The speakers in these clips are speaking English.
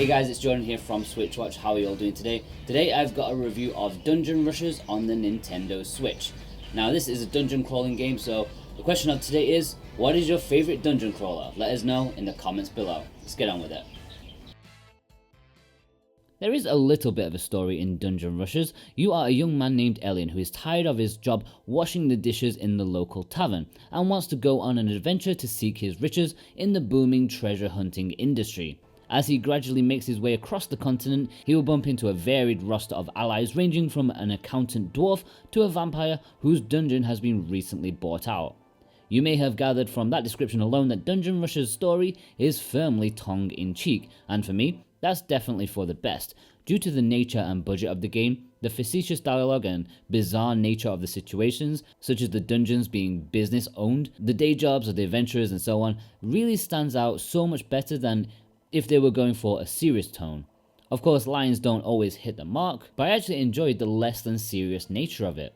Hey guys, it's Jordan here from SwitchWatch. How are you all doing today? Today I've got a review of Dungeon Rushers on the Nintendo Switch. Now this is a dungeon crawling game, so the question of today is, what is your favorite dungeon crawler? Let us know in the comments below. Let's get on with it. There is a little bit of a story in Dungeon Rushers. You are a young man named Elian who is tired of his job washing the dishes in the local tavern and wants to go on an adventure to seek his riches in the booming treasure hunting industry. As he gradually makes his way across the continent, he will bump into a varied roster of allies ranging from an accountant dwarf to a vampire whose dungeon has been recently bought out. You may have gathered from that description alone that Dungeon Rushers' story is firmly tongue-in-cheek, and for me, that's definitely for the best. Due to the nature and budget of the game, the facetious dialogue and bizarre nature of the situations, such as the dungeons being business owned, the day jobs of the adventurers and so on, really stands out so much better than if they were going for a serious tone. Of course, lines don't always hit the mark, but I actually enjoyed the less than serious nature of it.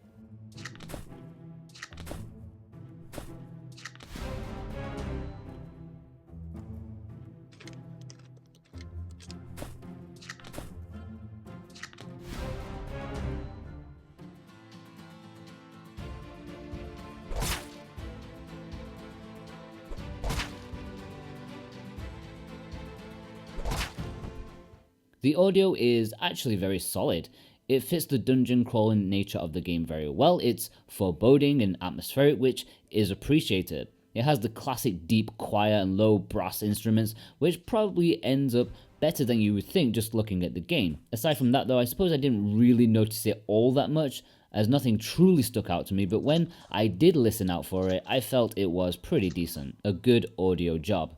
The audio is actually very solid. It fits the dungeon crawling nature of the game very well. It's foreboding and atmospheric, which is appreciated. It has the classic deep choir and low brass instruments, which probably ends up better than you would think just looking at the game. Aside from that though, I suppose I didn't really notice it all that much, as nothing truly stuck out to me, but when I did listen out for it, I felt it was pretty decent. A good audio job.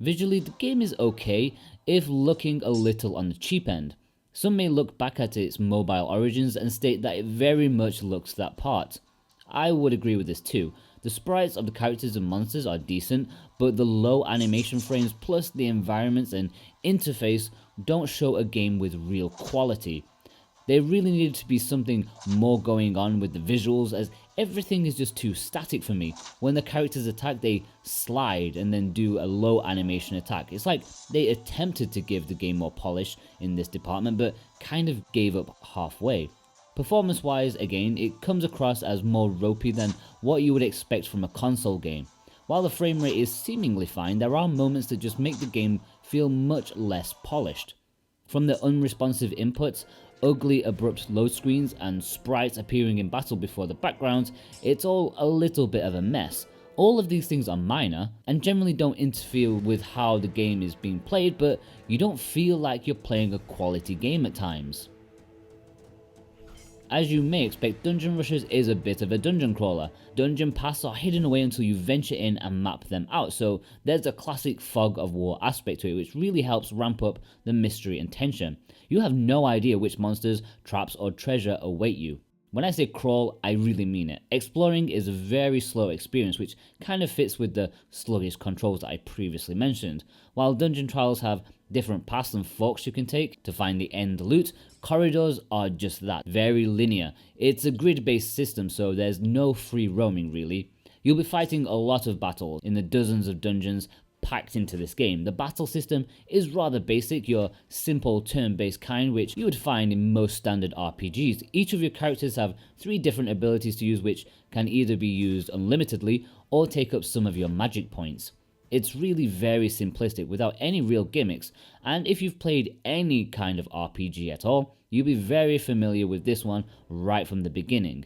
Visually, the game is okay, if looking a little on the cheap end. Some may look back at its mobile origins and state that it very much looks that part. I would agree with this too. The sprites of the characters and monsters are decent, but the low animation frames plus the environments and interface don't show a game with real quality. There really needed to be something more going on with the visuals, as everything is just too static for me. When the characters attack, they slide and then do a low animation attack. It's like they attempted to give the game more polish in this department, but kind of gave up halfway. Performance wise, again, it comes across as more ropey than what you would expect from a console game. While the frame rate is seemingly fine, there are moments that just make the game feel much less polished. From the unresponsive inputs, ugly abrupt load screens and sprites appearing in battle before the backgrounds, it's all a little bit of a mess. All of these things are minor and generally don't interfere with how the game is being played, but you don't feel like you're playing a quality game at times. As you may expect, Dungeon Rushers is a bit of a dungeon crawler. Dungeon paths are hidden away until you venture in and map them out, so there's a classic fog of war aspect to it, which really helps ramp up the mystery and tension. You have no idea which monsters, traps or treasure await you. When I say crawl, I really mean it. Exploring is a very slow experience, which kind of fits with the sluggish controls that I previously mentioned. While dungeon trials have different paths and forks you can take to find the end loot, corridors are just that, very linear. It's a grid-based system, so there's no free roaming really. You'll be fighting a lot of battles in the dozens of dungeons packed into this game. The battle system is rather basic, your simple turn-based kind, which you would find in most standard RPGs. Each of your characters have 3 different abilities to use, which can either be used unlimitedly or take up some of your magic points. It's really very simplistic without any real gimmicks, and if you've played any kind of RPG at all, you'll be very familiar with this one right from the beginning.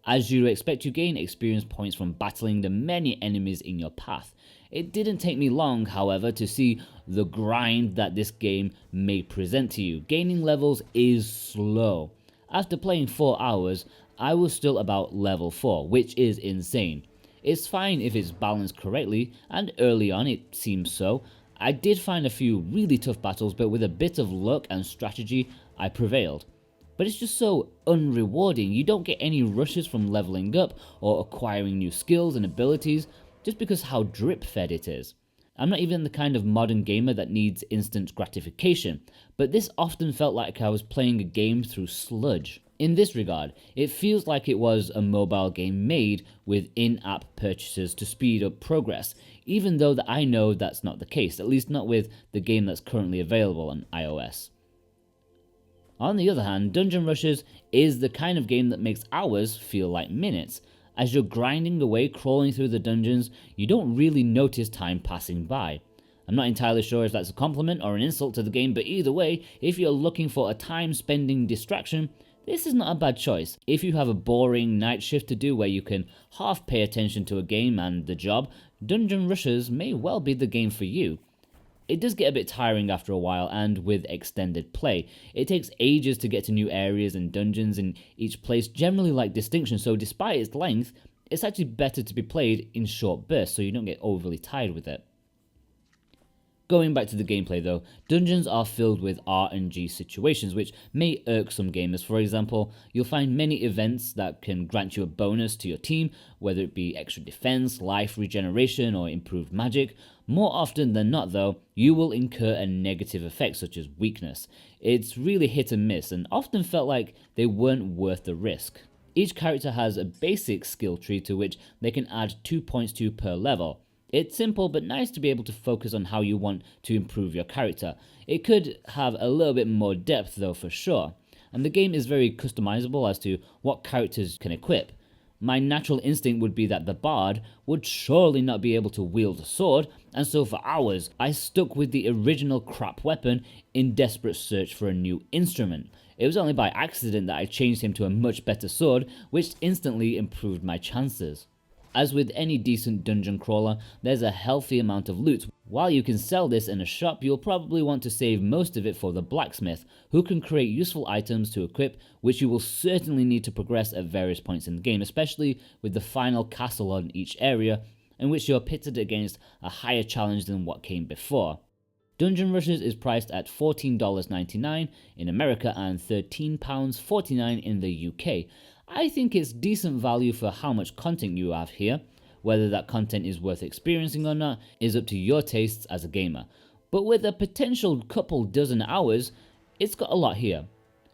As you'd expect, you gain experience points from battling the many enemies in your path. It didn't take me long, however, to see the grind that this game may present to you. Gaining levels is slow. After playing 4 hours, I was still about level 4, which is insane. It's fine if it's balanced correctly, and early on it seems so. I did find a few really tough battles, but with a bit of luck and strategy, I prevailed. But it's just so unrewarding. You don't get any rushes from leveling up or acquiring new skills and abilities just because how drip fed it is. I'm not even the kind of modern gamer that needs instant gratification, but this often felt like I was playing a game through sludge. In this regard, it feels like it was a mobile game made with in-app purchases to speed up progress, even though I know that's not the case, at least not with the game that's currently available on iOS. On the other hand, Dungeon Rushes is the kind of game that makes hours feel like minutes. As you're grinding away, crawling through the dungeons, you don't really notice time passing by. I'm not entirely sure if that's a compliment or an insult to the game, but either way, if you're looking for a time-spending distraction, this is not a bad choice. If you have a boring night shift to do where you can half pay attention to a game and the job, Dungeon Rushes may well be the game for you. It does get a bit tiring after a while, and with extended play. It takes ages to get to new areas and dungeons, and each place generally lack distinction, so despite its length, it's actually better to be played in short bursts so you don't get overly tired with it. Going back to the gameplay though, dungeons are filled with RNG situations which may irk some gamers. For example, you'll find many events that can grant you a bonus to your team, whether it be extra defense, life regeneration, or improved magic. More often than not though, you will incur a negative effect such as weakness. It's really hit and miss and often felt like they weren't worth the risk. Each character has a basic skill tree to which they can add 2 points to per level. It's simple but nice to be able to focus on how you want to improve your character. It could have a little bit more depth though for sure, and the game is very customizable as to what characters can equip. My natural instinct would be that the bard would surely not be able to wield a sword, and so for hours I stuck with the original crap weapon in desperate search for a new instrument. It was only by accident that I changed him to a much better sword, which instantly improved my chances. As with any decent dungeon crawler, there's a healthy amount of loot. While you can sell this in a shop, you'll probably want to save most of it for the blacksmith, who can create useful items to equip, which you will certainly need to progress at various points in the game, especially with the final castle on each area, in which you're pitted against a higher challenge than what came before. Dungeon Rushes is priced at $14.99 in America and £13.49 in the UK. I think it's decent value for how much content you have here. Whether that content is worth experiencing or not is up to your tastes as a gamer. But with a potential couple dozen hours, it's got a lot here.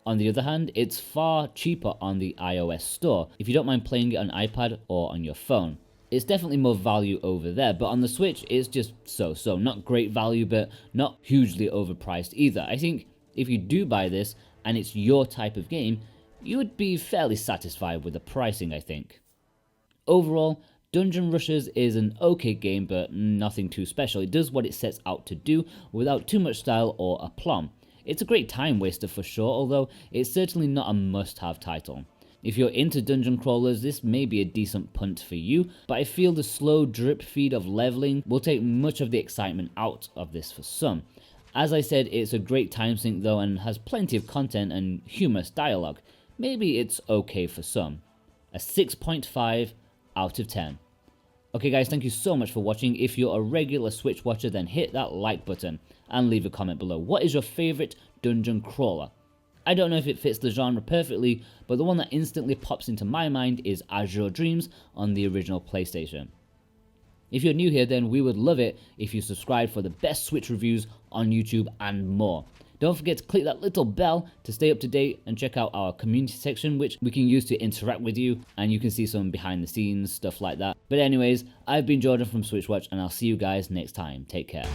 On the other hand, it's far cheaper on the iOS store if you don't mind playing it on iPad or on your phone. It's definitely more value over there, but on the Switch it's just so. Not great value, but not hugely overpriced either. I think if you do buy this and it's your type of game, you would be fairly satisfied with the pricing, I think. Overall, Dungeon Rushes is an okay game, but nothing too special. It does what it sets out to do without too much style or aplomb. It's a great time waster for sure, although it's certainly not a must-have title. If you're into dungeon crawlers, this may be a decent punt for you, but I feel the slow drip feed of leveling will take much of the excitement out of this for some. As I said, it's a great time sink though and has plenty of content and humorous dialogue. Maybe it's okay for some. A 6.5 out of 10. Okay guys, thank you so much for watching. If you're a regular Switch watcher, then hit that like button and leave a comment below. What is your favorite dungeon crawler? I don't know if it fits the genre perfectly, but the one that instantly pops into my mind is Azure Dreams on the original PlayStation. If you're new here, then we would love it if you subscribe for the best Switch reviews on YouTube and more. Don't forget to click that little bell to stay up to date and check out our community section, which we can use to interact with you, and you can see some behind the scenes stuff like that. But anyways, I've been Jordan from SwitchWatch, and I'll see you guys next time. Take care.